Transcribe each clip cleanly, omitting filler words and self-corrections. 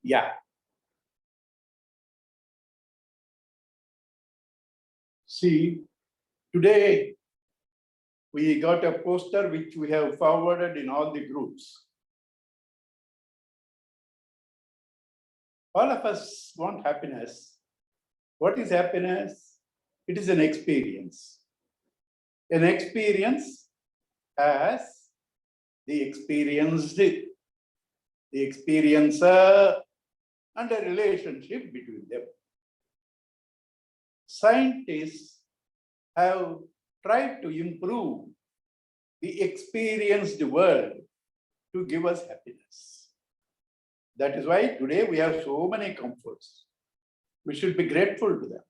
Yeah. See, today we got a poster which we have forwarded in all the groups. All of us want happiness. What is happiness? It is an experience. An experience as the experienced, the experiencer, and a relationship between them. Scientists have tried to improve the experienced world to give us happiness. That is why today we have so many comforts. We should be grateful to them.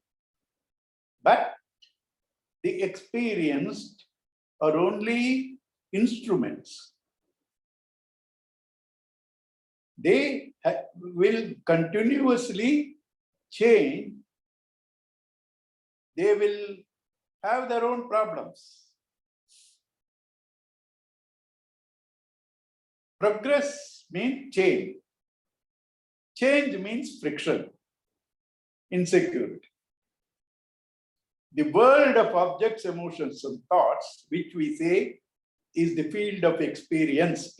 But the experienced are only instruments. They will continuously change. They will have their own problems. Progress means change. Change means friction, insecurity. The world of objects, emotions, and thoughts, which we say is the field of experience,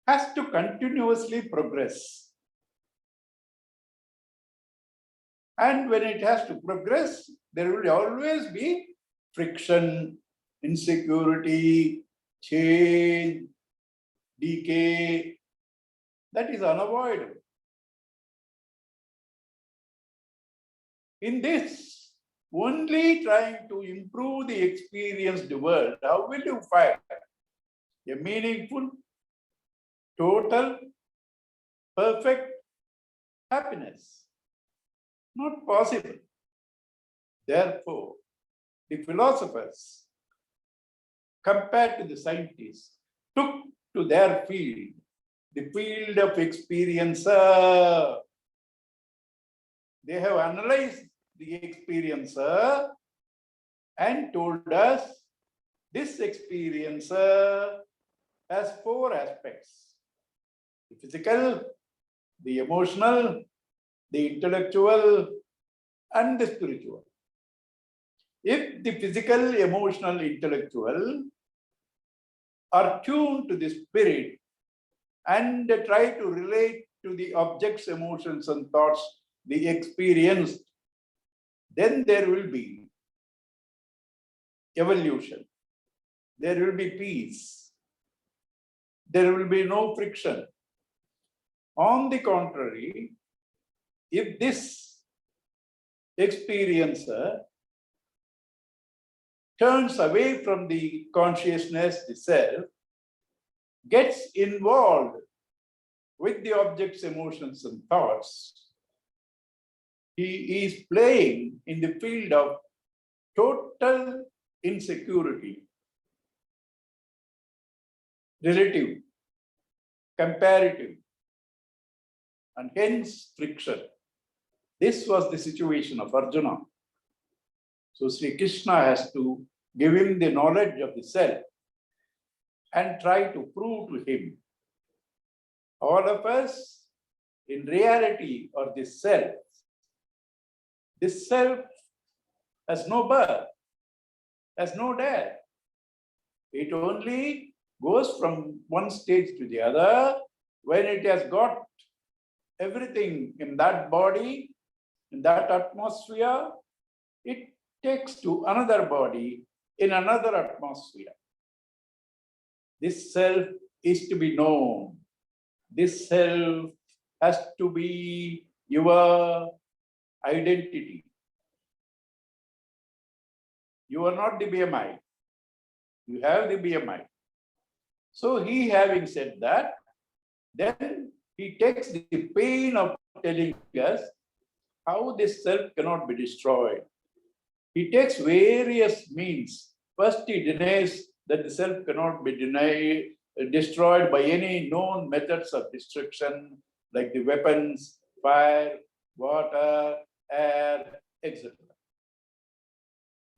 has to continuously progress. And when it has to progress, there will always be friction, insecurity, change, decay. That is unavoidable. In this, only trying to improve the experienced world, how will you find a meaningful, total, perfect happiness? Not possible. Therefore, the philosophers, compared to the scientists, took to their field, the field of experiencer. They have analyzed the experiencer and told us this experiencer has 4 aspects: the physical, the emotional, the intellectual, and the spiritual. If the physical, emotional, intellectual are tuned to the spirit and try to relate to the objects, emotions, and thoughts, the experienced, then there will be evolution. There will be peace. There will be no friction. On the contrary, if this experiencer turns away from the consciousness, the self, gets involved with the objects, emotions, and thoughts, he is playing in the field of total insecurity, relative, comparative, and hence friction. This was the situation of Arjuna. So Sri Krishna has to give him the knowledge of the self and try to prove to him. All of us, in reality, are the self. This self has no birth, has no death. It only goes from one stage to the other. When it has got everything in that body, in that atmosphere, it takes to another body in another atmosphere. This self is to be known. This self has to be your identity. You are not the BMI. You have the BMI. So he, having said that, then he takes the pain of telling us how this self cannot be destroyed. He takes various means. First, he denies that the self cannot be destroyed by any known methods of destruction, like the weapons, fire, water, air, etc.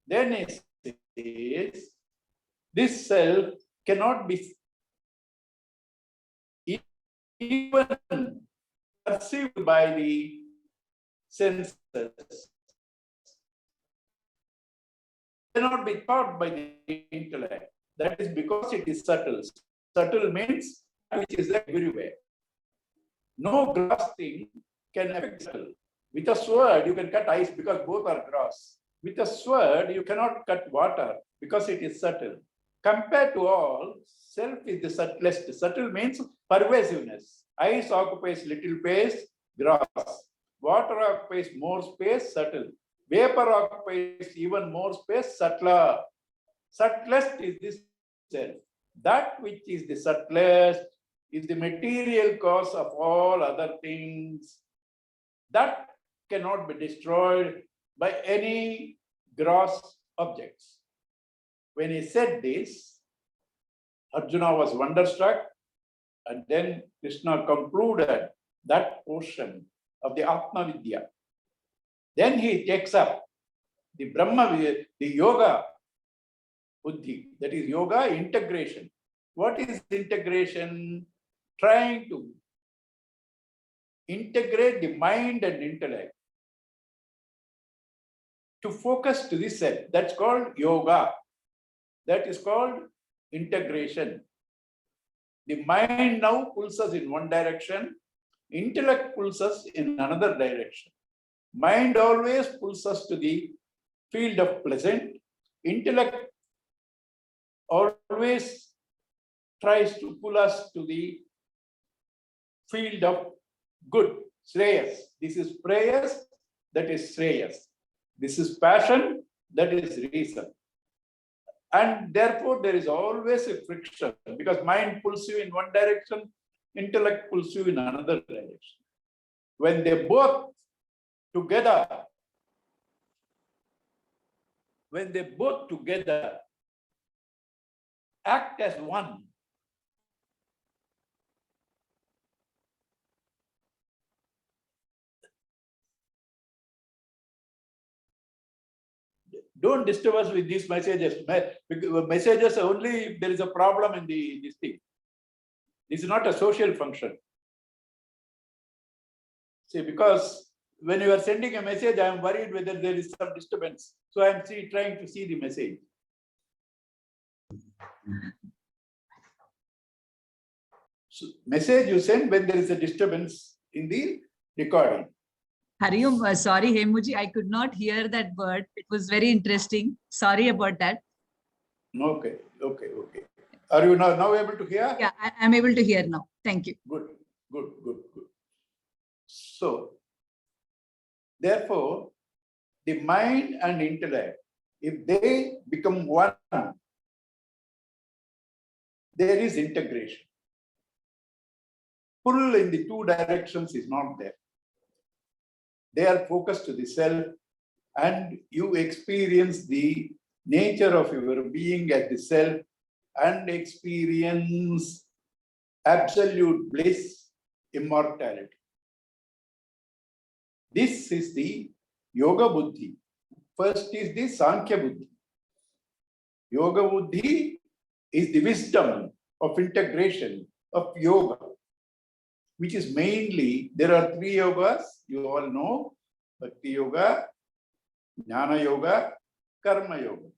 Then he says, this self cannot be even perceived by the senses, cannot be thought by the intellect. That is because it is subtle. Subtle means which is everywhere. No gross thing can affect subtle. With a sword, you can cut ice because both are gross. With a sword, you cannot cut water because it is subtle. Compared to all, self is the subtlest. Subtle means pervasiveness. Ice occupies little space, gross. Water occupies more space, subtle. Vapor occupies even more space, subtler. Subtlest is this self. That which is the subtlest is the material cause of all other things. That cannot be destroyed by any gross objects. When he said this, Arjuna was wonderstruck, and then Krishna concluded that portion of the Atma Vidya. Then he takes up the Brahma, the Yoga Buddhi, that is yoga integration. What is integration? Trying to integrate the mind and intellect to focus to the self. That's called yoga. That is called integration. The mind now pulls us in one direction, intellect pulls us in another direction. Mind always pulls us to the field of pleasant. Intellect always tries to pull us to the field of good, Shreyas. This is prayers, that is Shreyas. This is passion, that is reason. And therefore, there is always a friction because mind pulls you in one direction, intellect pulls you in another direction. When they both together, act as one, don't disturb us with these messages. Messages only if there is a problem in this thing. This is not a social function. See, because when you are sending a message, I am worried whether there is some disturbance. So I am trying to see the message. So message you send when there is a disturbance in the recording. Hariom, sorry, Hemuji, I could not hear that word. It was very interesting. Sorry about that. Okay. Are you now able to hear? Yeah, I'm able to hear now. Thank you. Good. So, therefore, the mind and intellect, if they become one, there is integration. Pull in the two directions is not there. They are focused to the self, and you experience the nature of your being as the self and experience absolute bliss, immortality. This is the Yoga Buddhi. First is the Sankhya Buddhi. Yoga Buddhi is the wisdom of integration of yoga, which is mainly, there are three yogas, you all know, Bhakti Yoga, Jnana Yoga, Karma Yoga.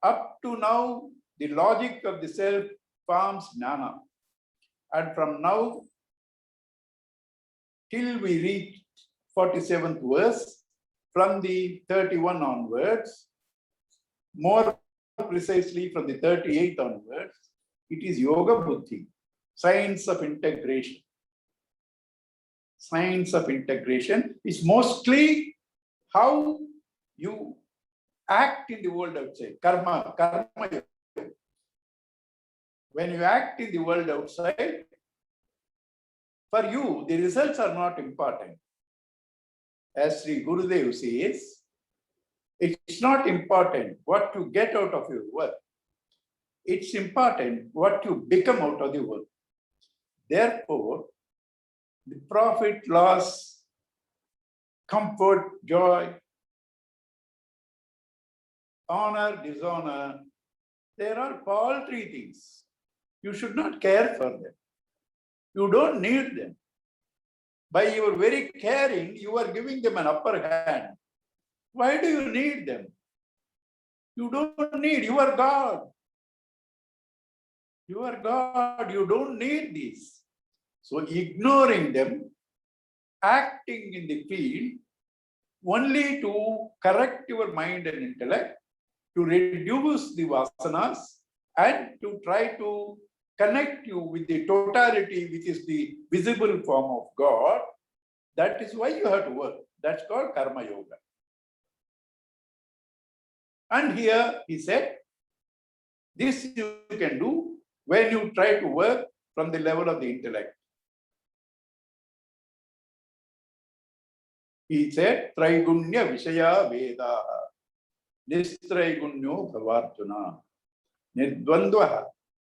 Up to now, the logic of the self forms Jnana. And from now till we reach 47th verse, from the 31 onwards, more precisely from the 38th onwards, it is Yoga Buddhi, science of integration. Science of integration is mostly how you act in the world outside. Karma yoga. When you act in the world outside, for you, the results are not important. As Sri Gurudev says, it's not important what you get out of your work. It's important what you become out of the work. Therefore, the profit, loss, comfort, joy, honor, dishonor, they are all paltry things. You should not care for them. You don't need them. By your very caring, you are giving them an upper hand. Why do you need them? You don't need, you are God. You are God, you don't need these. So ignoring them, acting in the field only to correct your mind and intellect, to reduce the vasanas, and to try to connect you with the totality, which is the visible form of God. That is why you have to work. That's called karma yoga. And here he said, this you can do when you try to work from the level of the intellect. He said, Traigunya Vishaya Veda, Nistraigunya Bhavarjuna, Nirdvandvaha,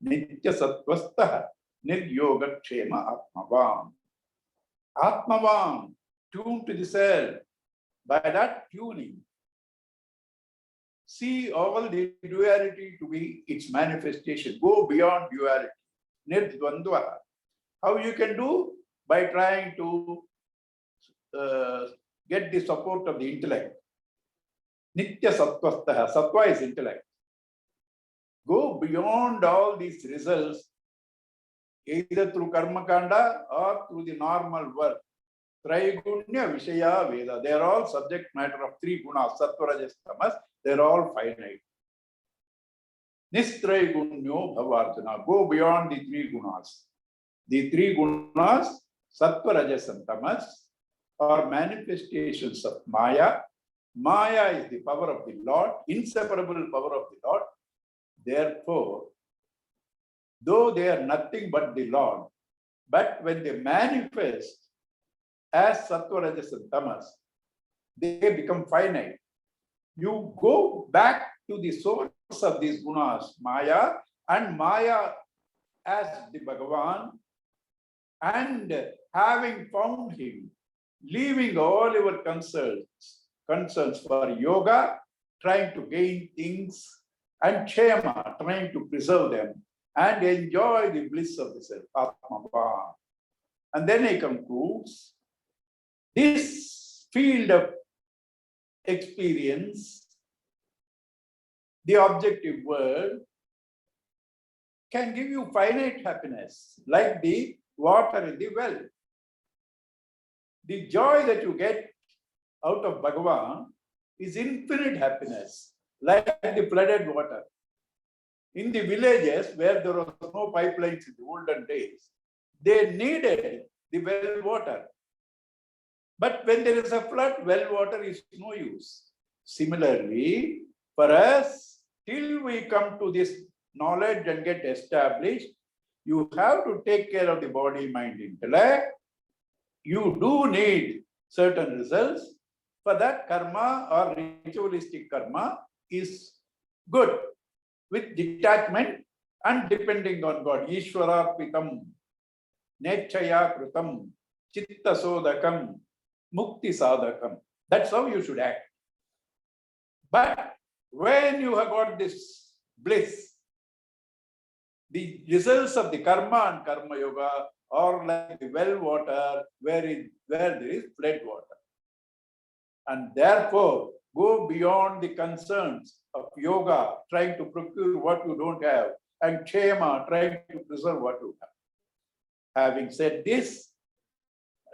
Nitya Sattvastaha, Niryoga Kshema Atmavam. Atmavam, tuned to the self. By that tuning, see all the duality to be its manifestation. Go beyond duality. Nirdvandvaha. How you can do? By trying to get the support of the intellect. Nitya Sattvastaha. Sattva is intellect. Go beyond all these results, either through karma kanda or through the normal work. Traigunya Vishaya Veda. They are all subject matter of three gunas, Sattva, Rajas, Tamas. They are all finite. Nistraigunya Bhavarjuna. Go beyond the three gunas. The three gunas, Sattva, Rajas, and Tamas, are manifestations of Maya. Maya is the power of the Lord, inseparable power of the Lord. Therefore, though they are nothing but the Lord, but when they manifest as Sattva, Rajas, and Tamas, they become finite. You go back to the source of these gunas, Maya, and Maya as the Bhagavan, and having found him, leaving all your concerns for yoga, trying to gain things, and kshema, trying to preserve them, and enjoy the bliss of the self, Atmava. And then he concludes, this field of experience, the objective world, can give you finite happiness, like the water in the well. The joy that you get out of Bhagavan is infinite happiness, like the flooded water. In the villages where there was no pipelines in the olden days, they needed the well water. But when there is a flood, well water is no use. Similarly, for us, till we come to this knowledge and get established, you have to take care of the body, mind, intellect. You do need certain results. For that, karma or ritualistic karma is good, with detachment and depending on God. Ishwararpitam, Nechaya Kritam, Chitta Sodakam, Mukti Sadakam. That's how you should act. But when you have got this bliss, the results of the karma and karma yoga are like the well water where there is flood water. And therefore, go beyond the concerns of yoga, trying to procure what you don't have, and kshema, trying to preserve what you have. Having said this,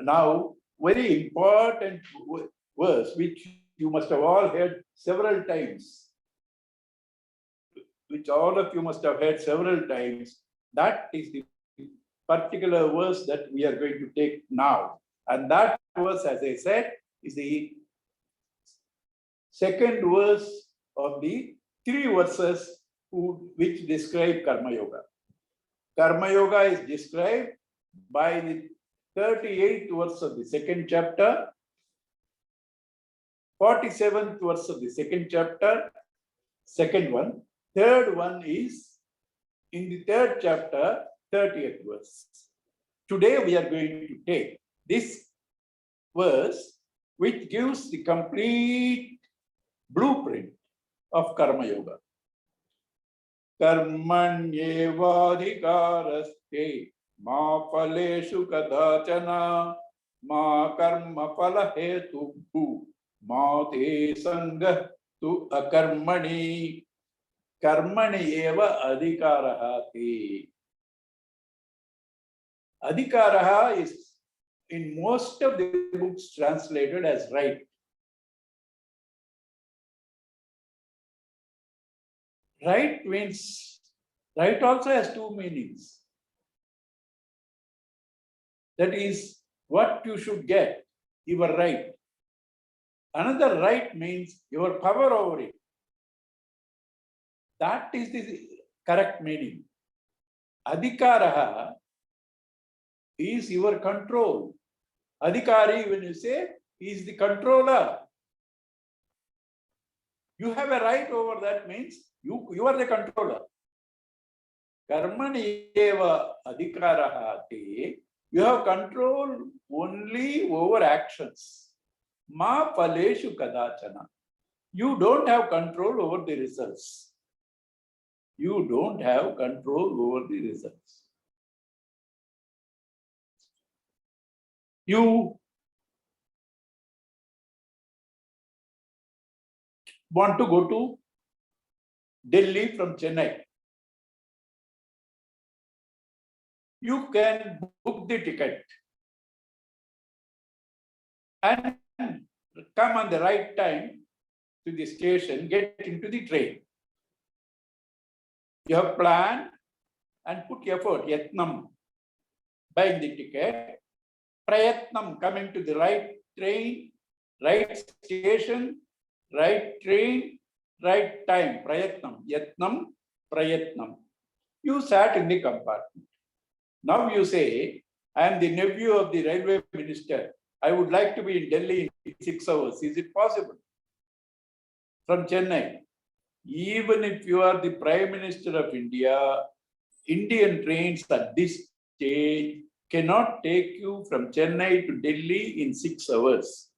now very important verse, which you must have all heard several times, which all of you must have heard several times, that is the particular verse that we are going to take now. And that verse, as I said, is the second verse of the three verses which describe Karma Yoga. Karma Yoga is described by the 38th verse of the second chapter, 47th verse of the second chapter, second one. Third one is in the third chapter, 30th verse. Today we are going to take this verse, which gives the complete blueprint of Karma Yoga. Karmanyevadhikaraste Ma phaleshu kadachana ma karma phala hetubhu ma te sangah tu akarmani karmani eva adhikaraha te. Adhikaraha is in most of the books translated as right. Right means, right also has two meanings. That is what you should get, your right. Another right means your power over it. That is the correct meaning. Adhikaraha is your control. Adhikari, when you say, is the controller. You have a right over that means you are the controller. Karmani eva adhikaraha te. You have control only over actions. Ma phaleshu kadachana. You don't have control over the results. You don't have control over the results. You want to go to Delhi from Chennai. You can book the ticket and come on the right time to the station, get into the train. You have planned and put effort, yatnam, buying the ticket, prayatnam, coming to the right train, right station, right train, right time, prayatnam, yatnam, prayatnam. You sat in the compartment. Now you say, I am the nephew of the railway minister. I would like to be in Delhi in 6 hours. Is it possible? From Chennai. Even if you are the Prime Minister of India, Indian trains at this stage cannot take you from Chennai to Delhi in 6 hours.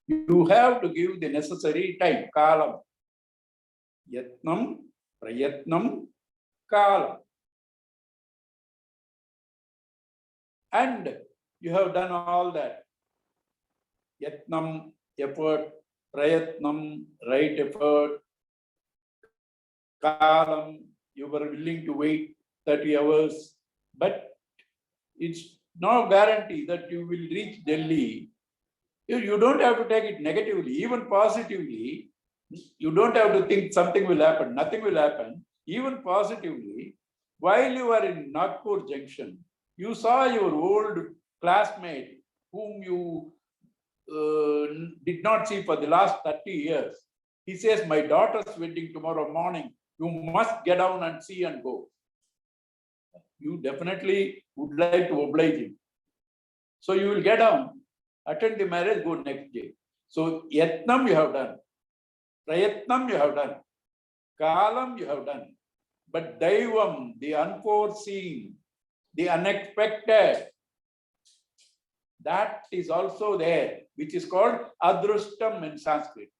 You have to give the necessary time, kalam. Yatnam, prayatnam, kalam. And you have done all that. Yatnam, effort, prayatnam, right effort, kalam, you were willing to wait 30 hours, but it's no guarantee that you will reach Delhi. You don't have to take it negatively, even positively. You don't have to think something will happen, nothing will happen. Even positively, while you are in Nagpur Junction, you saw your old classmate whom you did not see for the last 30 years. He says, my daughter's wedding tomorrow morning. You must get down and see and go. You definitely would like to oblige him. So you will get down, attend the marriage, go next day. So yatnam you have done. Prayatnam you have done. Kalam you have done. But Daivam, the unforeseen, the unexpected, that is also there, which is called adrustam in Sanskrit.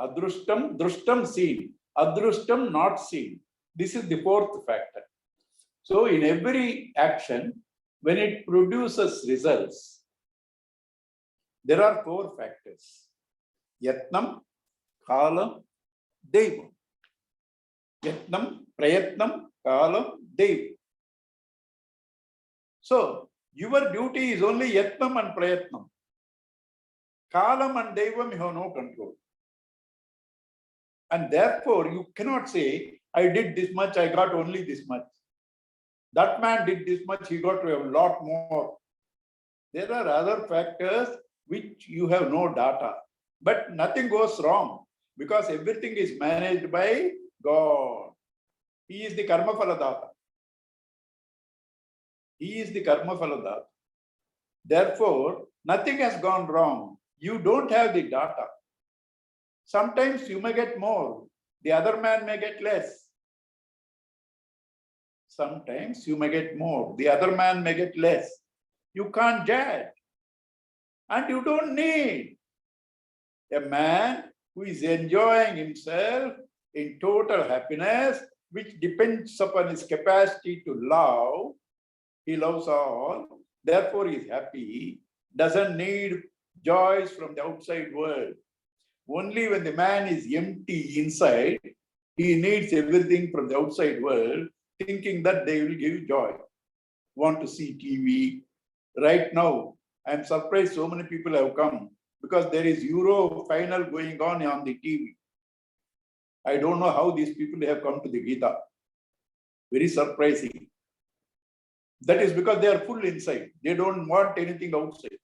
Adrustam, drustam seen, adrustam not seen. This is the fourth factor. So in every action, when it produces results, there are four factors. Yatnam, kalam, devam. Yatnam, prayatnam, kalam, devam. So your duty is only yatnam and prayatnam. Kalam and devam you have no control. And therefore you cannot say, I did this much, I got only this much. That man did this much, he got to have a lot more. There are other factors which you have no data. But nothing goes wrong because everything is managed by God. He is the karma phaladata. He is the karma phaladata. Therefore, nothing has gone wrong. You don't have the data. Sometimes you may get more. The other man may get less. Sometimes you may get more. The other man may get less. You can't judge. And you don't need a man who is enjoying himself in total happiness, which depends upon his capacity to love. He loves all. Therefore, he is happy. Doesn't need joys from the outside world. Only when the man is empty inside, he needs everything from the outside world, thinking that they will give joy. Want to see TV. Right now, I'm surprised so many people have come because there is Euro final going on the TV. I don't know how these people have come to the Gita. Very surprising. That is because they are full inside. They don't want anything outside.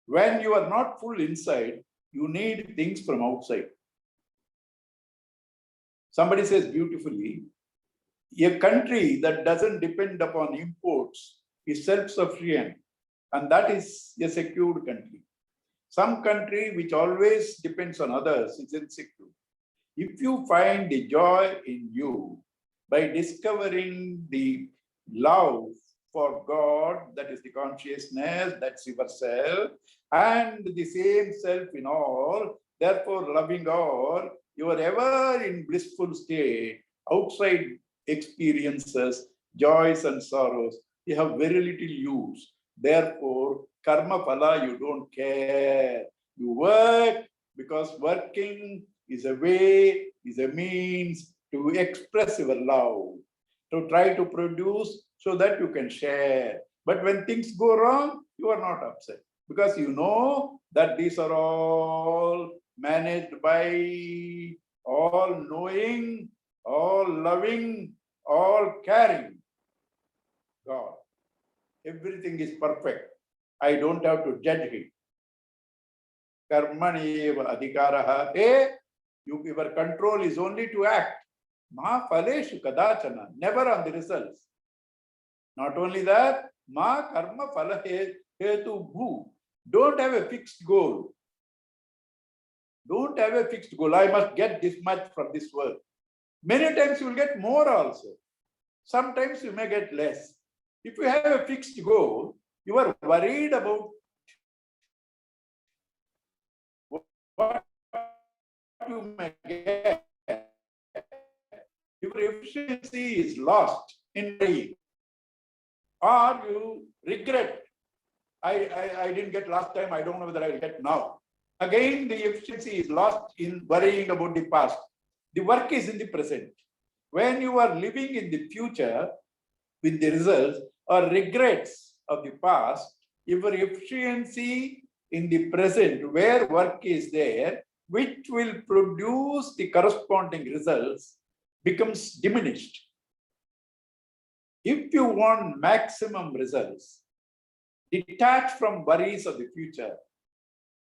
When you are not full inside, you need things from outside. Somebody says beautifully, a country that doesn't depend upon imports is self-sufficient, and that is a secured country. Some country which always depends on others is insecure. If you find the joy in you by discovering the love for God, that is the consciousness, that's yourself, and the same self in all, therefore loving all, you are ever in blissful state, outside experiences, joys and sorrows, you have very little use. Therefore, karma phala, you don't care. You work because working is a way, is a means to express your love, to try to produce so that you can share. But when things go wrong, you are not upset because you know that these are all managed by all knowing, all loving, all caring God. Everything is perfect. I don't have to judge him. Karmani eva adhikaraha te. Your control is only to act. Ma phaleshu kadachana. Never on the results. Not only that, ma karma phala hetu bhu. Don't have a fixed goal. Don't have a fixed goal. I must get this much from this work. Many times you will get more also. Sometimes you may get less. If you have a fixed goal, you are worried about what you may get. Your efficiency is lost in worrying. Or you regret. I didn't get last time, I don't know whether I will get now. Again, the efficiency is lost in worrying about the past. The work is in the present. When you are living in the future with the results or regrets of the past, your efficiency in the present, where work is there, which will produce the corresponding results, becomes diminished. If you want maximum results, detach from worries of the future,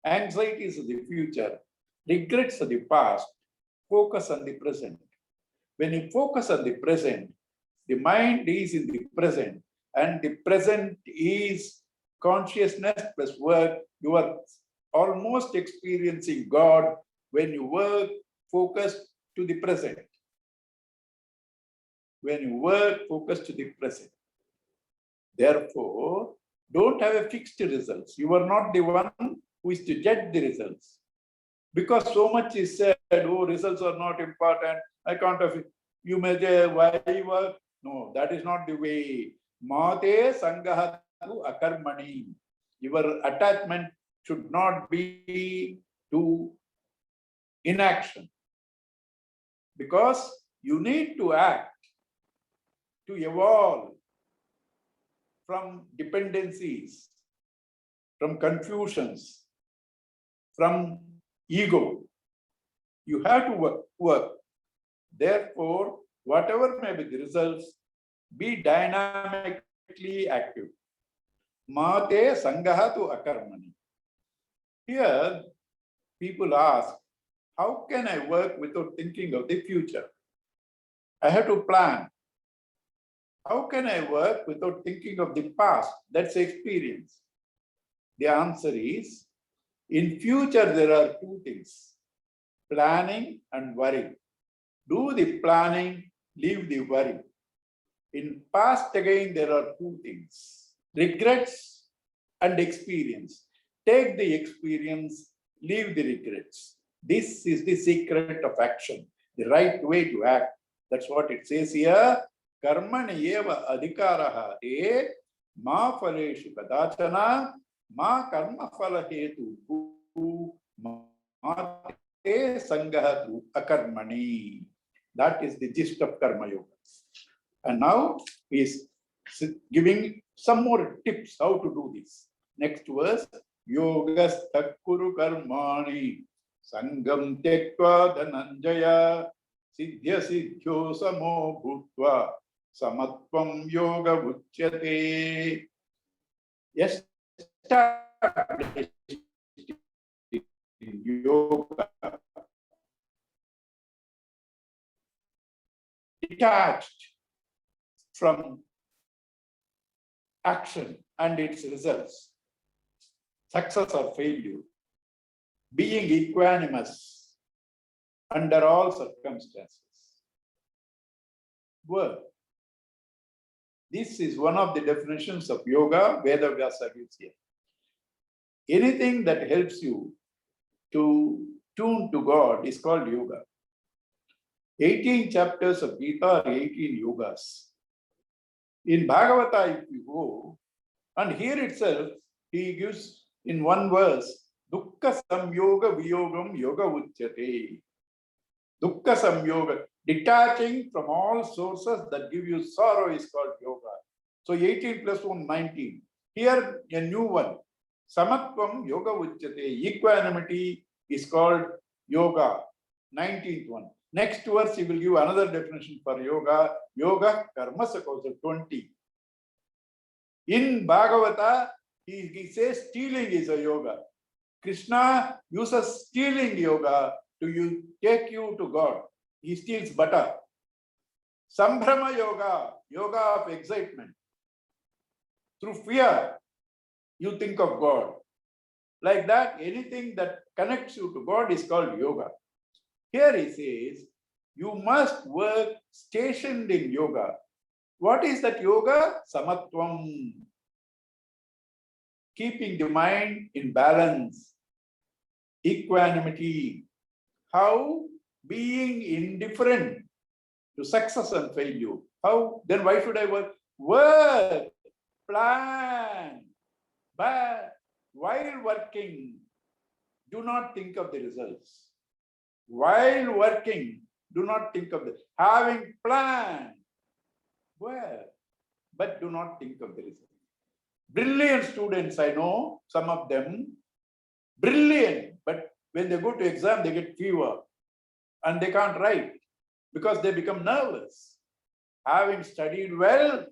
anxieties of the future, regrets of the past, focus on the present. When you focus on the present, the mind is in the present, and the present is consciousness plus work. You are almost experiencing God when you work focused to the present. When you work focused to the present. Therefore, don't have a fixed results. You are not the one who is to judge the results. Because so much is said, oh, results are not important. I can't have it. You may say, why work? No, that is not the way. Mate sangahatu akarmani. Your attachment should not be to inaction. Because you need to act to evolve from dependencies, from confusions, from ego. You have to work. Therefore, whatever may be the results, be dynamically active. Mate sangahatu akarmani. Here, people ask, how can I work without thinking of the future? I have to plan. How can I work without thinking of the past? That's experience. The answer is, in future, there are two things, planning and worry. Do the planning, leave the worry. In past, again, there are two things, regrets and experience. Take the experience, leave the regrets. This is the secret of action, the right way to act. That's what it says here. कर्मणि एव अधिकारः ते मा फलेषु कदाचन मा कर्मफलहेतुः मा ते संगः तु अकर्मणि. That is the gist of Karma Yoga. And now he is giving some more tips how to do this. Next verse, Yogasthak kuru karmani sangam tektva dhananjaya siddhya siddhyo samo bhutva samatvam yoga uchyate. Established in yoga, detached from action and its results, success or failure, being equanimous under all circumstances. Well, this is one of the definitions of yoga. Vedavyasa gives here. Anything that helps you to tune to God is called yoga. 18 chapters of Gita are 18 yogas. In Bhagavata, if you go, and here itself, he gives in one verse, Dukkha Samyoga Viyogam Yoga Uchyate. Dukkha Samyoga, detaching from all sources that give you sorrow is called yoga. So 18 plus 1, 19. Here, a new one. Samatvam Yoga Uchyate. Equanimity is called yoga. 19th one. Next verse, he will give another definition for yoga. Yoga Karma Sakausa 20. In Bhagavata, he says stealing is a yoga. Krishna uses stealing yoga to take you to God. He steals butter. Sambhrama yoga, yoga of excitement. Through fear, you think of God. Like that, anything that connects you to God is called yoga. Here he says, you must work stationed in yoga. What is that yoga? Samatvam. Keeping the mind in balance. Equanimity. How? Being indifferent to success and failure. How? Then why should I work? Work. Plan. But while working, do not think of the results. While working, do not think of the having plan. Well, but do not think of the results. Brilliant students, I know, some of them, brilliant, but when they go to exam, they get fever and they can't write because they become nervous. Having studied well,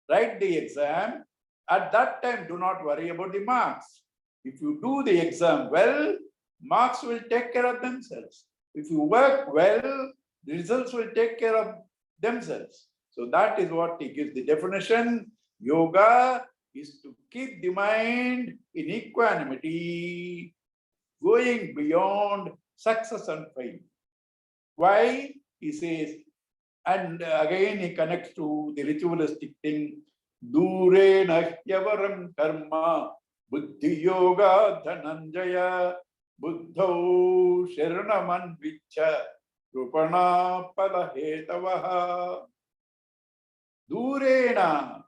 write the exam. At that time, do not worry about the marks. If you do the exam well, marks will take care of themselves. If you work well, the results will take care of themselves. So that is what he gives the definition. Yoga is to keep the mind in equanimity, going beyond success and failure. Why? He says, and again he connects to the ritualistic thing. Dure nahyavaram karma buddhi yoga dhananjaya buddho sharanaman vichya rupana palahetavaha. Durena,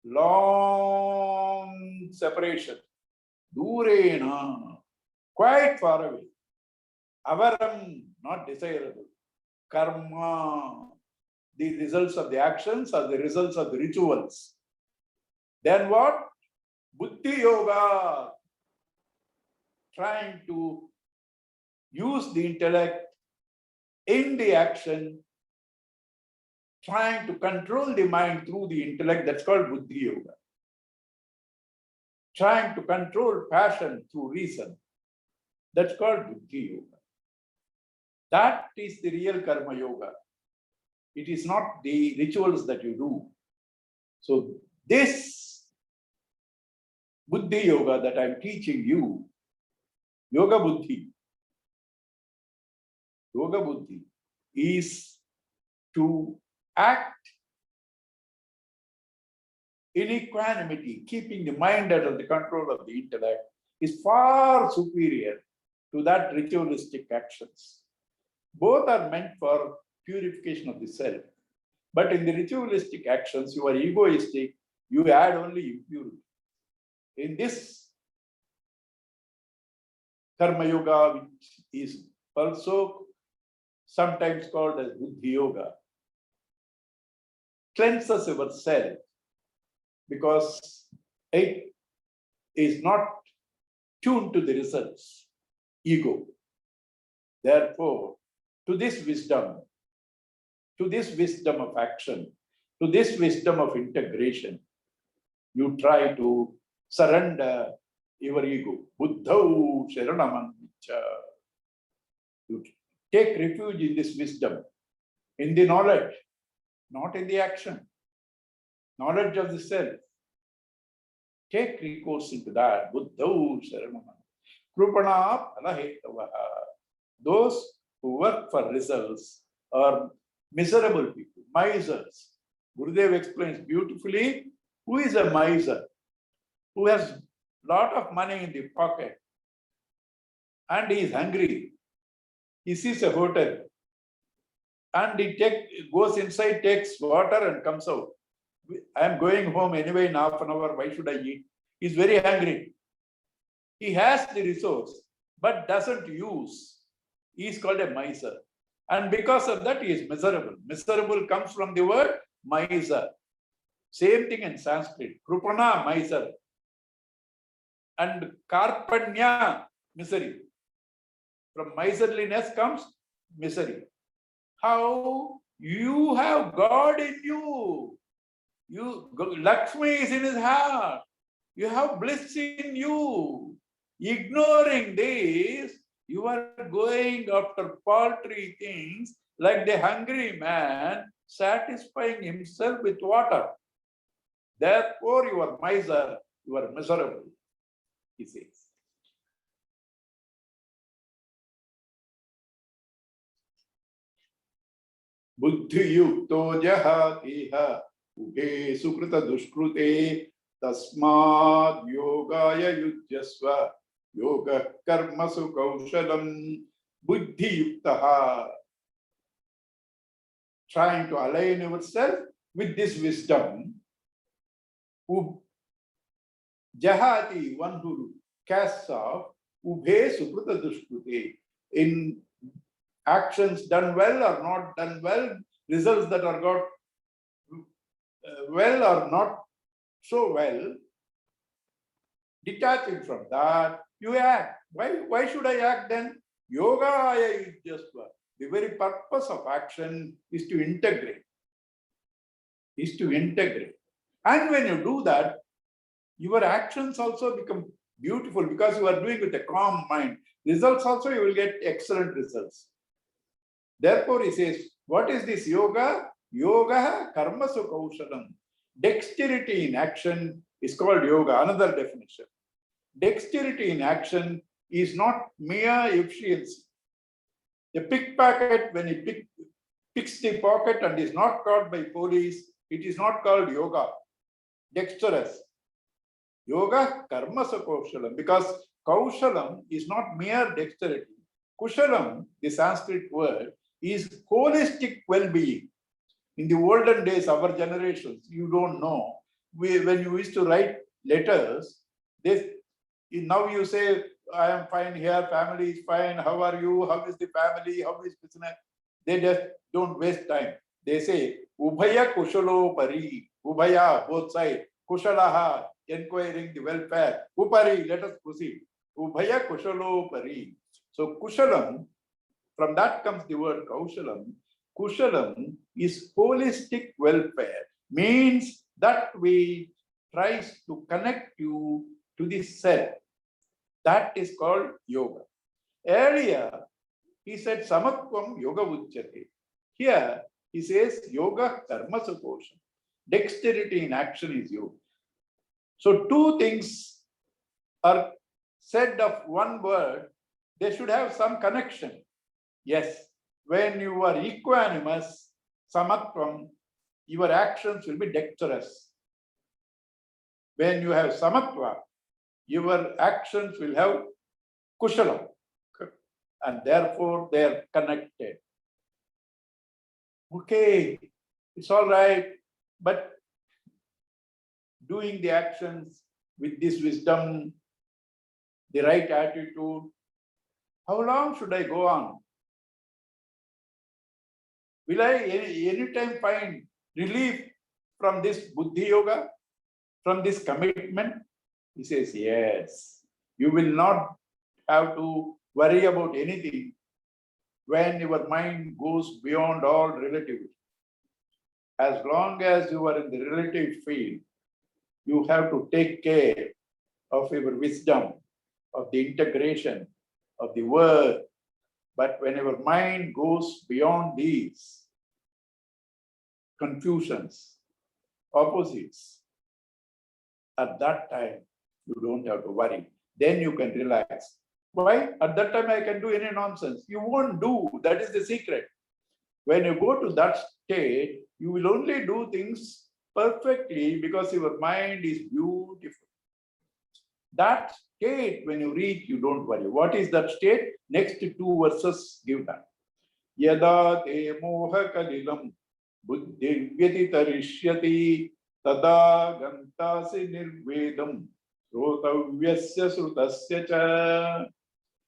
long separation. Durena, quite far away. Avaram, not desirable. Karma, the results of the actions are the results of the rituals. Then what? Buddhi yoga, trying to use the intellect in the action, trying to control the mind through the intellect, that's called Buddhi yoga. Trying to control passion through reason, that's called Buddhi yoga. That is the real Karma yoga. It is not the rituals that you do. So this Buddhi yoga that I'm teaching you, Yoga Buddhi, is to act in equanimity, keeping the mind under the control of the intellect, is far superior to that ritualistic actions. Both are meant for purification of the self. But in the ritualistic actions, you are egoistic, you add only impurity. In this Karma Yoga, which is also sometimes called as Buddhi Yoga, cleanses yourself because it is not tuned to the results, ego. Therefore, to this wisdom of action, to this wisdom of integration, you try to surrender your ego. Buddhau Sharanam Vichcha. You take refuge in this wisdom, in the knowledge, not in the action. Knowledge of the self. Take recourse into that. Buddhau Sharanam. Krupana Palahetavaha. Those who work for results are miserable people, misers. Gurudev explains beautifully who is a miser, who has a lot of money in the pocket and he is hungry. He sees a hotel and he goes inside, takes water and comes out. I am going home anyway in half an hour. Why should I eat? He's very hungry. He has the resource but doesn't use. He is called a miser. And because of that, he is miserable. Miserable comes from the word miser. Same thing in Sanskrit. Krupana, miser. And Karpanya, misery. From miserliness comes misery. How? You have God in you. Lakshmi is in his heart. You have bliss in you. Ignoring this, you are going after paltry things like the hungry man satisfying himself with water. Therefore, you are miser, you are miserable, he says. Buddhi yukto jahatiha ubhe sukrita dushkrute tasmad yogaya yujyasva yoga karmasu kaushalam. Buddhi yuktaha, trying to align yourself with this wisdom. Jahati, one who casts off, ubhe sukrita dushkrute, in actions done well or not done well, results that are got well or not so well, detaching from that, you act. Why should I act then? Yoga is just the very purpose of action is to integrate. And when you do that, your actions also become beautiful because you are doing with a calm mind. Results also, you will get excellent results. Therefore, he says, what is this yoga? Yoga karmasu kaushalam. Dexterity in action is called yoga. Another definition. Dexterity in action is not mere efficiency. A pickpocket, when he picks the pocket and is not caught by police, it is not called yoga. Dexterous. Yoga karmasu kaushalam, because kaushalam is not mere dexterity. Kushalam, the Sanskrit word, is holistic well-being. In the olden days, our generations, you don't know. When you used to write letters, now you say, I am fine here, family is fine, how are you, how is the family, how is business? They just don't waste time. They say, Ubhaya kushalo pari, Ubhaya, both sides, kushalaha, inquiring the welfare, upari, let us proceed. Ubhaya kushalo pari. So kushalam, from that comes the word kaushalam. Kushalam is holistic welfare, means that we tries to connect you to the self. That is called yoga. Earlier, he said samatvam yoga uchyate. Here, he says yoga karma supposam. Dexterity in action is yoga. So two things are said of one word, they should have some connection. Yes, when you are equanimous, samatvam, your actions will be dexterous. When you have samatva, your actions will have kushalam. And therefore, they are connected. Okay, it's all right, but doing the actions with this wisdom, the right attitude, how long should I go on? Will I anytime find relief from this Buddhi Yoga, from this commitment? He says, yes, you will not have to worry about anything when your mind goes beyond all relativity. As long as you are in the relative field, you have to take care of your wisdom, of the integration, of the word. But when your mind goes beyond these confusions, opposites, at that time, you don't have to worry. Then you can relax. Why? At that time, I can do any nonsense. You won't do. That is the secret. When you go to that state, you will only do things perfectly because your mind is beautiful. That state, when you reach, you don't worry. What is that state? Next two verses give that. Yada te moha kalilam buddhi vyatitarishyati tada gantasi nirvedam srotavyasya srutasya cha.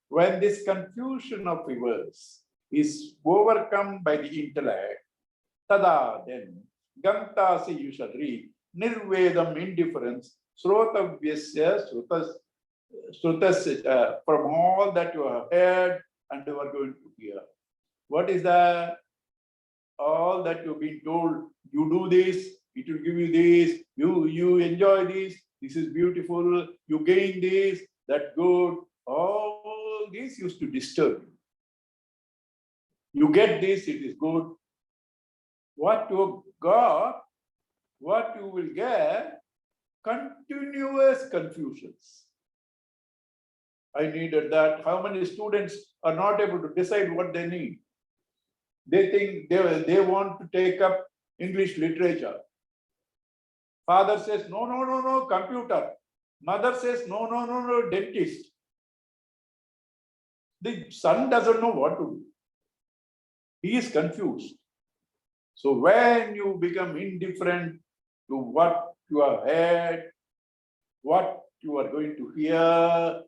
When this confusion of yours is overcome by the intellect, tada, then gantasi you shall read, nirvedam, indifference, srotavyasya srutasya, from all that you have heard and you are going to hear. What is that? All that you've been told, you do this, it will give you this, you enjoy this is beautiful, you gain this, that good. All this used to disturb you. You get this, it is good. What you got, what you will get, continuous confusions. I needed that. How many students are not able to decide what they need? They think they want to take up English literature. Father says, no, no, no, no, computer. Mother says, no, no, no, no, dentist. The son doesn't know what to do. He is confused. So when you become indifferent to what you have heard, what you are going to hear,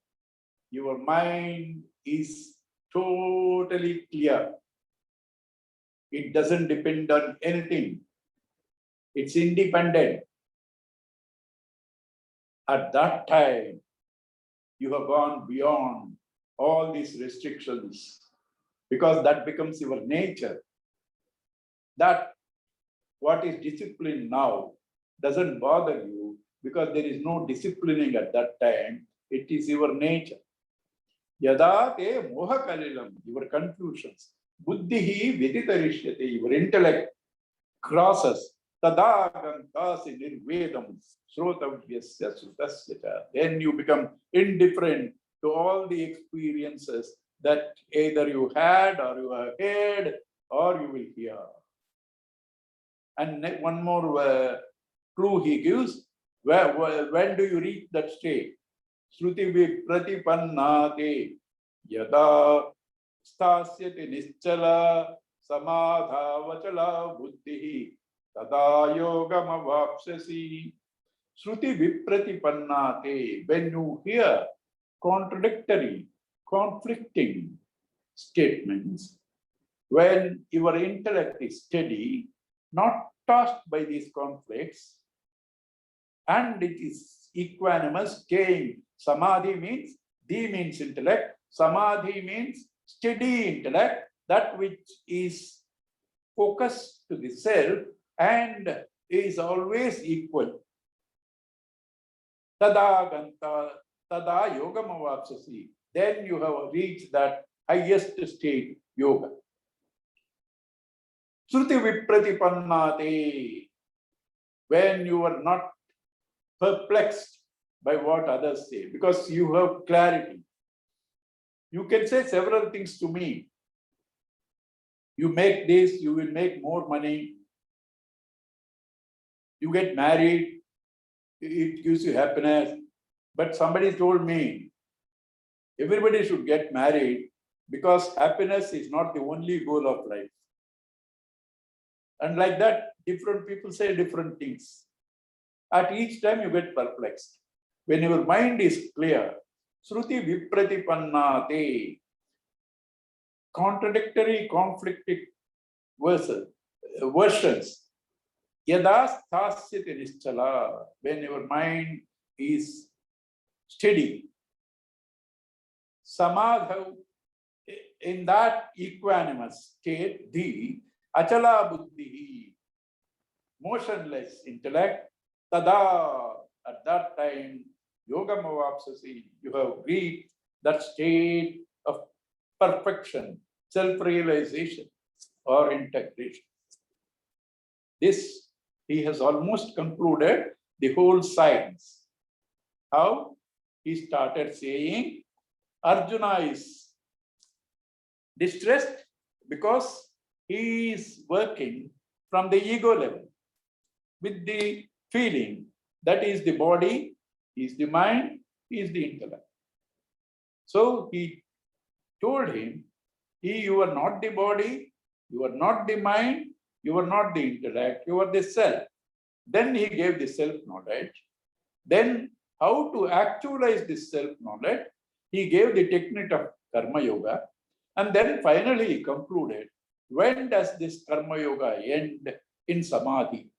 your mind is totally clear. It doesn't depend on anything. It's independent. At that time, you have gone beyond all these restrictions because that becomes your nature. That what is discipline now doesn't bother you because there is no disciplining at that time. It is your nature. Yada te moha kalilam, your confusions. Buddhihi viditarishyate, your intellect crosses. Tada gantasi nirvedam srotavyasya srutasya cha. Then you become indifferent to all the experiences that either you had or you have heard or you will hear. And one more clue he gives. When do you reach that state? Shruti vipratipannate yada stasyati nischala samadhavachala buddhihi tada yogam avapsasi. Shruti vipratipannate, when you hear contradictory, conflicting statements, when your intellect is steady, not tossed by these conflicts, and it is equanimous, staying. Samadhi means, D means intellect, Samadhi means steady intellect, that which is focused to the self and is always equal. Tada ganta, tada yogam avapsasi. Then you have reached that highest state, yoga. Shruti vipratipannate, when you are not perplexed by what others say, because you have clarity. You can say several things to me. You make this, you will make more money. You get married, it gives you happiness. But somebody told me, everybody should get married because happiness is not the only goal of life. And like that, different people say different things. At each time you get perplexed. When your mind is clear, Shruti Vipratipannate, contradictory, conflicting versions. Yada sthasyati nischala, when your mind is steady. Samadha, in that equanimous state, the achala buddhi, motionless intellect, tada, at that time, yoga mavapsasi, you have reached that state of perfection, self-realization or integration. This, he has almost concluded the whole science. How? He started saying, Arjuna is distressed because he is working from the ego level with the feeling that is the body, is the mind, is the intellect. So he told him, you are not the body, you are not the mind, you are not the intellect, you are the self. Then he gave the self-knowledge. Then how to actualize this self-knowledge, he gave the technique of Karma Yoga. And then finally he concluded, when does this Karma Yoga end? In Samadhi.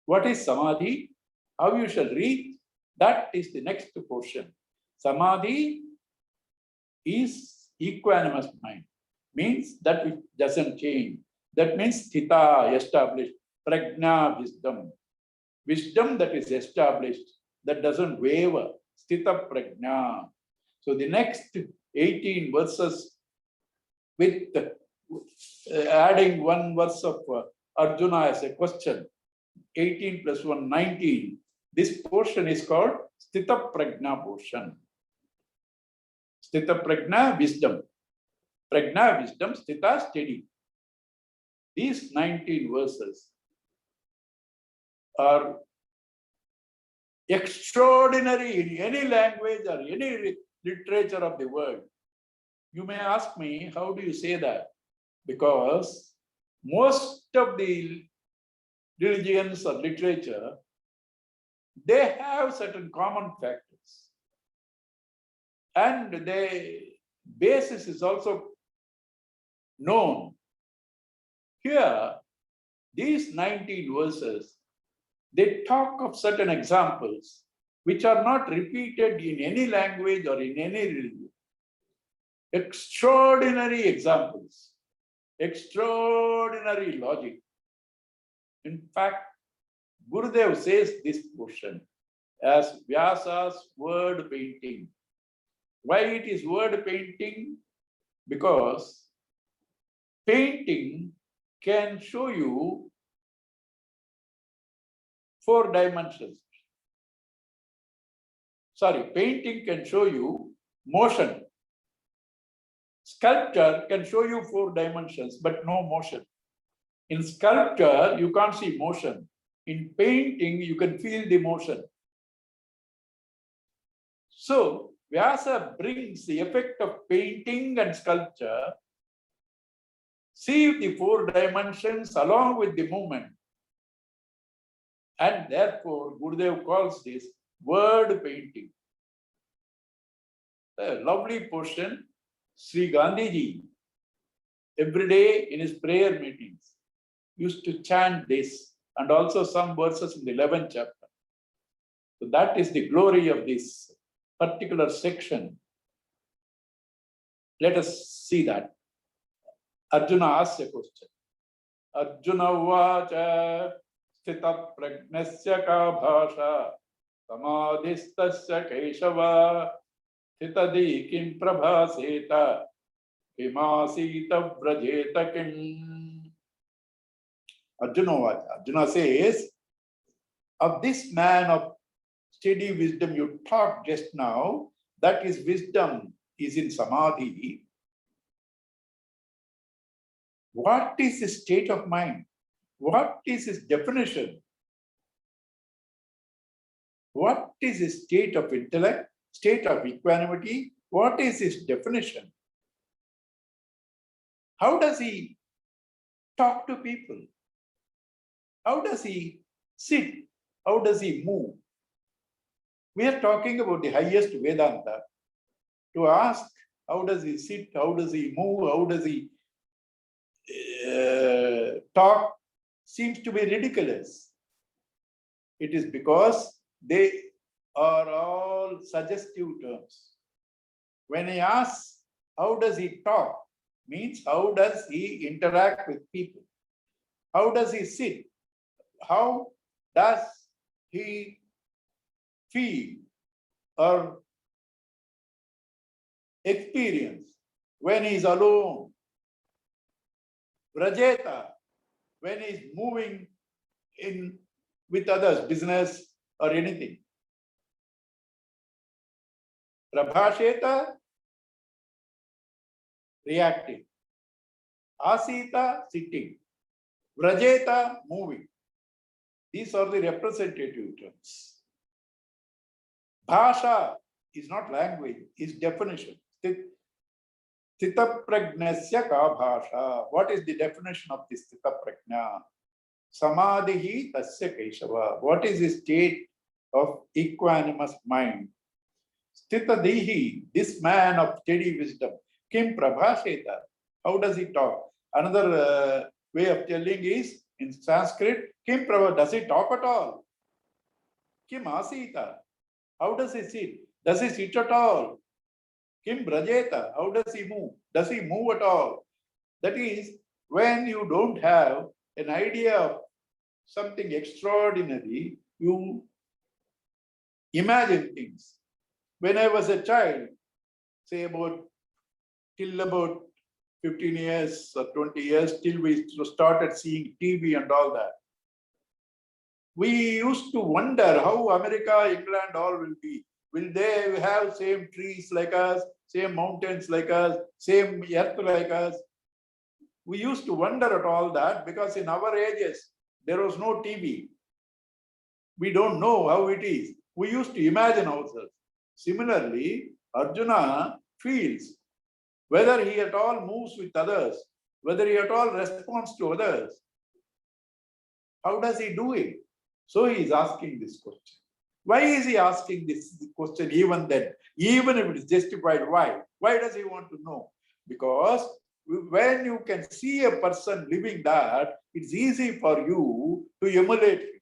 What is Samadhi? How you shall reach? That is the next portion. Samadhi is equanimous mind. Means that which doesn't change. That means sthita, established. Prajna, wisdom. Wisdom that is established, that doesn't waver. Sthita prajna. So the next 18 verses with adding one verse of Arjuna as a question, 18 plus 1, 19. This portion is called Sthita Prajna portion. Sthita Prajna, wisdom. Prajna, wisdom, Sthita, steady. These 19 verses are extraordinary in any language or any literature of the world. You may ask me, how do you say that? Because most of the religions or literature, they have certain common factors. And the basis is also known. Here, these 19 verses, they talk of certain examples which are not repeated in any language or in any religion. Extraordinary examples, extraordinary logic. In fact, Gurudev says this portion as Vyasa's word painting. Why it is word painting? Because painting can show you 4 dimensions. Sorry, painting can show you motion. Sculpture can show you 4 dimensions, but no motion. In sculpture, you can't see motion. In painting, you can feel the motion. So, Vyasa brings the effect of painting and sculpture, see the 4 dimensions along with the movement. And therefore, Gurudev calls this word painting. A lovely portion, Sri Gandhiji, every day in his prayer meetings, used to chant this, and also some verses in the 11th chapter. So that is the glory of this particular section. Let us see that. Arjuna asks a question. Arjuna vacha sthita pragnasya ka bhasha samadhistasya keshava sthitadi kim prabhaseta kimasita vrajeta kim. Arjuna vacha. Arjuna says, of this man of steady wisdom you talked just now, that is wisdom is in samadhi. What is his state of mind? What is his definition? What is his state of intellect, state of equanimity? What is his definition? How does he talk to people? How does he sit? How does he move? We are talking about the highest Vedanta. To ask how does he sit, how does he move, how does he talk seems to be ridiculous. It is because they are all suggestive terms. When he asks how does he talk, means how does he interact with people? How does he sit? How does he feel or experience when he is alone? Vrajeta, when he is moving in with others, business or anything. Prabhasheta, reacting. Asita, sitting. Vrajeta, moving. These are the representative terms. Bhasha is not language, is definition. Sthita pragnasya ka bhasha. What is the definition of this sthita prajna? Samadhihi tasya Keshava. What is the state of equanimous mind? Sthita dihi, this man of steady wisdom. Kim prabhasheta. How does he talk? Another way of telling is in Sanskrit, Kim prabha, does he talk at all? Kim asita. How does he sit? Does he sit at all? Kim brajeta. How does he move? Does he move at all? That is, when you don't have an idea of something extraordinary, you imagine things. When I was a child, say till about 15 years or 20 years, till we started seeing TV and all that, we used to wonder how America, England, all will be. Will they have same trees like us, same mountains like us, same earth like us? We used to wonder at all that because in our ages, there was no TV. We don't know how it is. We used to imagine ourselves. Similarly, Arjuna feels whether he at all moves with others, whether he at all responds to others. How does he do it? So he is asking this question. Why is he asking this question even then? Even if it is justified, why? Why does he want to know? Because when you can see a person living that, it's easy for you to emulate him.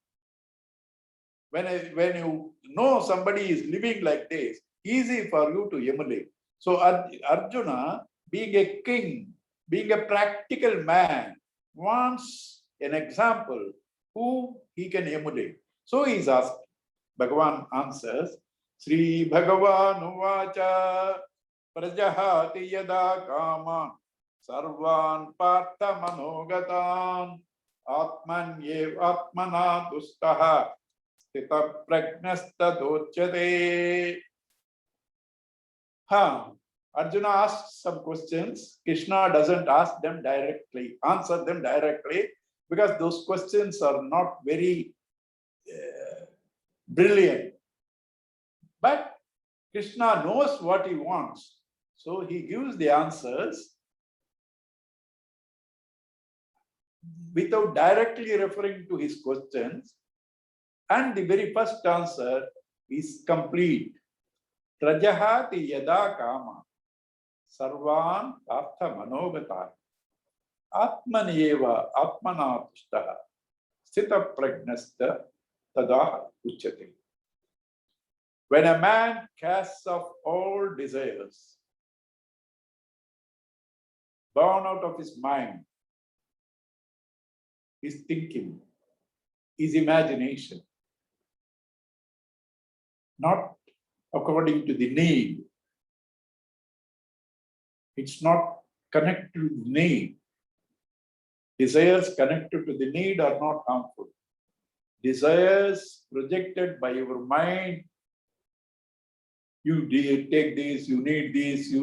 When you know somebody is living like this, easy for you to emulate. So Arjuna, being a king, being a practical man, wants an example who he can emulate. So he is asking. Bhagavan answers, Sri Bhagavan Uvacha Prajahati Yada Kama Sarvan Partha Manogatan Atmana Dustaha Sthita Pragnasta Dochyate. Arjuna asks some questions. Krishna doesn't ask them directly, answer them directly, because those questions are not very brilliant. But Krishna knows what he wants. So he gives the answers without directly referring to his questions. And the very first answer is complete. Prajahati yada kama sarvan partha manogata atmaniyeva atmana tushtaha sthita pragnasta tada uchyate. When a man casts off all desires, born out of his mind, his thinking, his imagination, not according to the need. It's not connected to the need. Desires connected to the need are not harmful. Desires projected by your mind, you take this, you need this,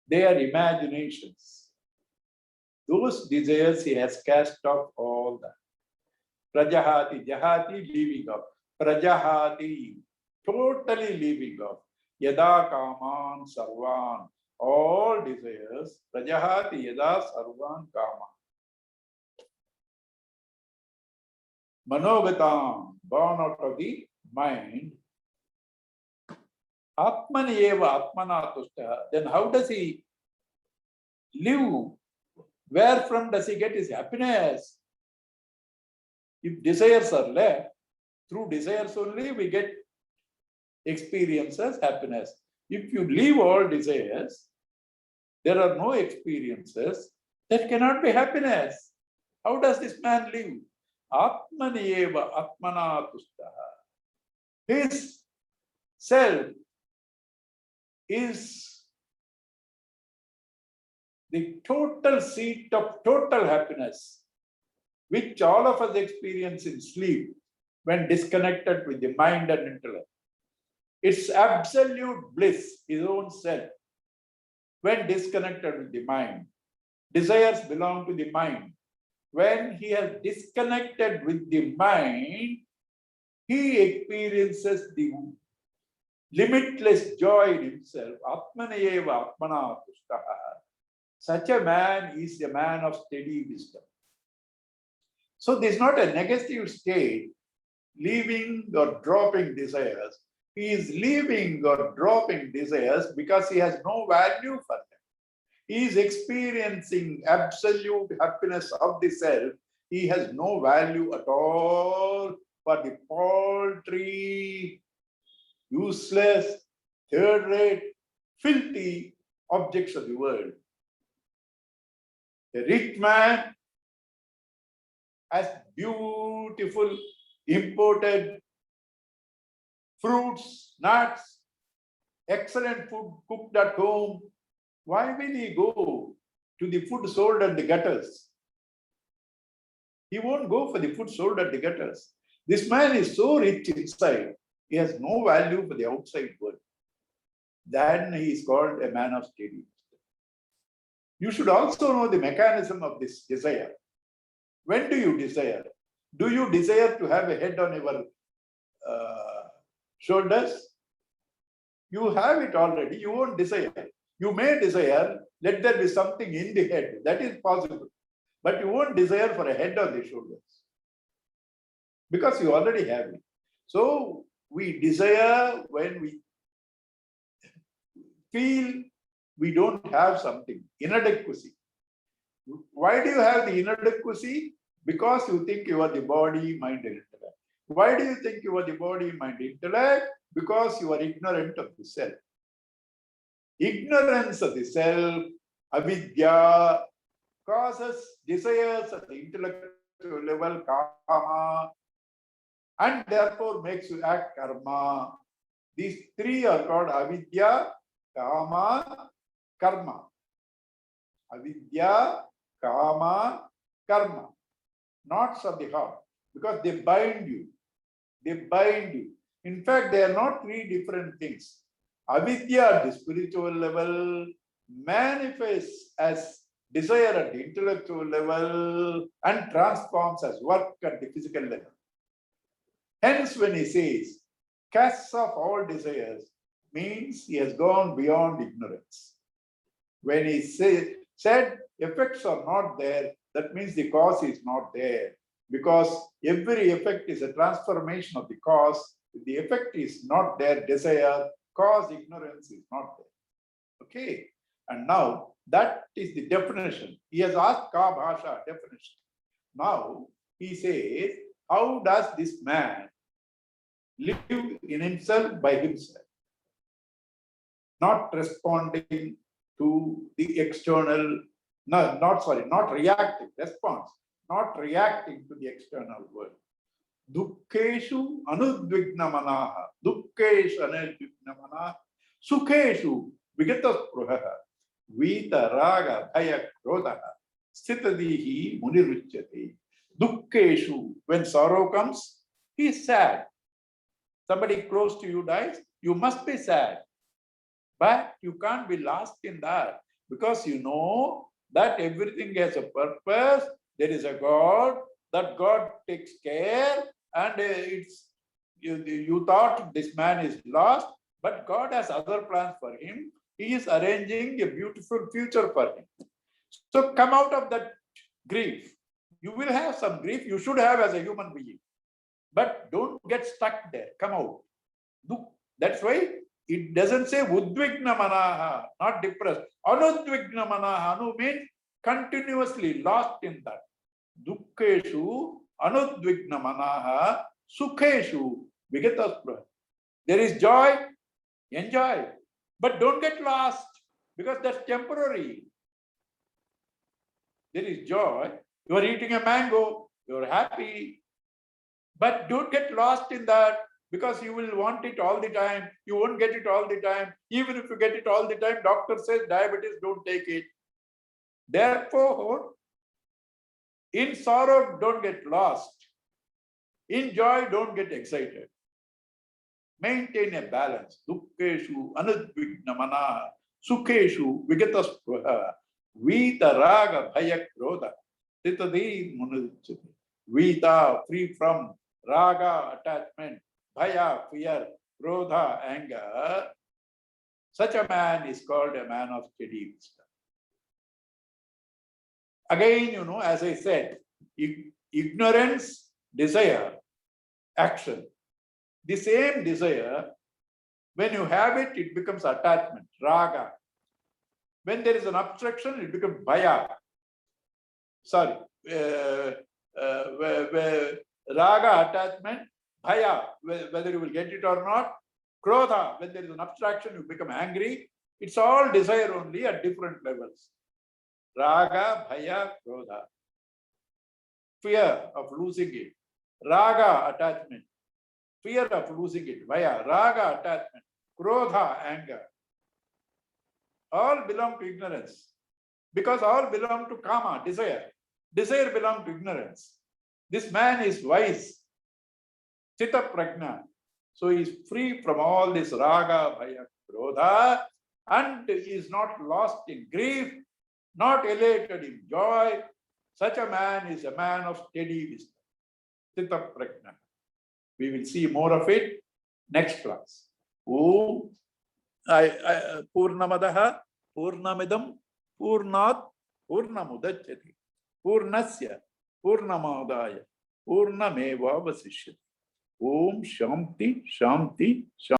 they are imaginations. Those desires he has cast off all that. Prajahati, Jahati, leaving off. Prajahati, totally leaving off. Yada kaman sarvan, all desires. Prajahati, yada sarvan kama. Manogatam, born out of the mind. Atman eva atmana tushta. Then how does he live? Where from does he get his happiness? If desires are left, through desires only we get experiences, happiness. If you leave all desires, there are no experiences, that cannot be happiness. How does this man live? Atmaniyeva atmana tushtaha. His self is the total seat of total happiness, which all of us experience in sleep when disconnected with the mind and intellect. It's absolute bliss, his own self, when disconnected with the mind. Desires belong to the mind. When he has disconnected with the mind, he experiences the limitless joy in himself. Atmanayeva atmana tushtaha. Such a man is a man of steady wisdom. So this is not a negative state, leaving or dropping desires. He is leaving or dropping desires because he has no value for them. He is experiencing absolute happiness of the self. He has no value at all for the paltry, useless, third-rate, filthy objects of the world. A rich man has beautiful imported fruits, nuts, excellent food cooked at home. Why will he go to the food sold at the gutters? He won't go for the food sold at the gutters. This man is so rich inside, he has no value for the outside world. Then he is called a man of steady. You should also know the mechanism of this desire. When do you desire? Do you desire to have a head on your shoulders? You have it already, you won't desire. You may desire, let there be something in the head, that is possible. But you won't desire for a head on the shoulders because you already have it. So we desire when we feel we don't have something, inadequacy. Why do you have the inadequacy? Because you think you are the body, mind, and intellect. Why do you think you are the body, mind, intellect? Because you are ignorant of the self. Ignorance of the self, avidya, causes desires at the intellectual level, kama, and therefore makes you act karma. These three are called avidya, kama, karma. Avidya, kama, karma. Knots of the heart, because they bind you. They bind you. In fact, they are not three different things. Avidya at the spiritual level manifests as desire at the intellectual level and transforms as work at the physical level. Hence, when he says, casts off all desires, means he has gone beyond ignorance. When he said effects are not there, that means the cause is not there. Because every effect is a transformation of the cause. If the effect is not there, desire, cause, ignorance is not there. Okay. And now that is the definition. He has asked Ka Bhasha definition. Now he says, how does this man live in himself by himself? Not responding to the external, not reacting, response, not reacting to the external world. Dukkeshu anudvigna manaha, dukkeshu anudvigna manaha, sukheshu vigata spruhaha, vita raga bhaya krodhaha, sthitadihi muniruchyate. Dukkeshu, when sorrow comes, he is sad. Somebody close to you dies, you must be sad. But you can't be lost in that because you know that everything has a purpose. There is a God, that God takes care, and you thought this man is lost, but God has other plans for him. He is arranging a beautiful future for him. So come out of that grief. You will have some grief, you should have as a human being. But don't get stuck there. Come out. That's why it doesn't say Udvigna Manaha, not depressed. Anudvigna Manaha, Anu means continuously lost in that. Dukkeshu, Anudvigna Manaha, Sukheshu, Vigataspra. There is joy, enjoy. But don't get lost because that's temporary. There is joy. You are eating a mango, you are happy. But don't get lost in that because you will want it all the time. You won't get it all the time. Even if you get it all the time, doctor says diabetes, don't take it. Therefore, in sorrow, don't get lost. In joy, don't get excited. Maintain a balance. Dukkeshu, anudvigna mana, sukheshu, vigataspruha, vita raga bhaya krodha, titadi munudchati. Vita, free from raga, attachment, bhaya, fear, krodha, anger. Such a man is called a man of steady wisdom. Again, as I said, ignorance, desire, action. The same desire, when you have it, it becomes attachment, raga. When there is an obstruction, it becomes bhaya. Sorry, raga, attachment, bhaya, whether you will get it or not. Krodha, when there is an obstruction, you become angry. It's all desire only at different levels. Raga, bhaya, krodha. Fear of losing it. Raga, attachment. Fear of losing it. Bhaya, raga, attachment. Krodha, anger. All belong to ignorance. Because all belong to kama, desire. Desire belongs to ignorance. This man is wise. Chitta prajna. So he is free from all this raga, bhaya, krodha, and is not lost in grief, not elated in joy. Such a man is a man of steady wisdom. Chitta prajna. We will see more of it next class. Om Purnamadaha Purnamidam Purnat Purnamudachyati Purnasya Purnamadaya Purnameva Vasishyati. Om Shanti Shanti Shanti.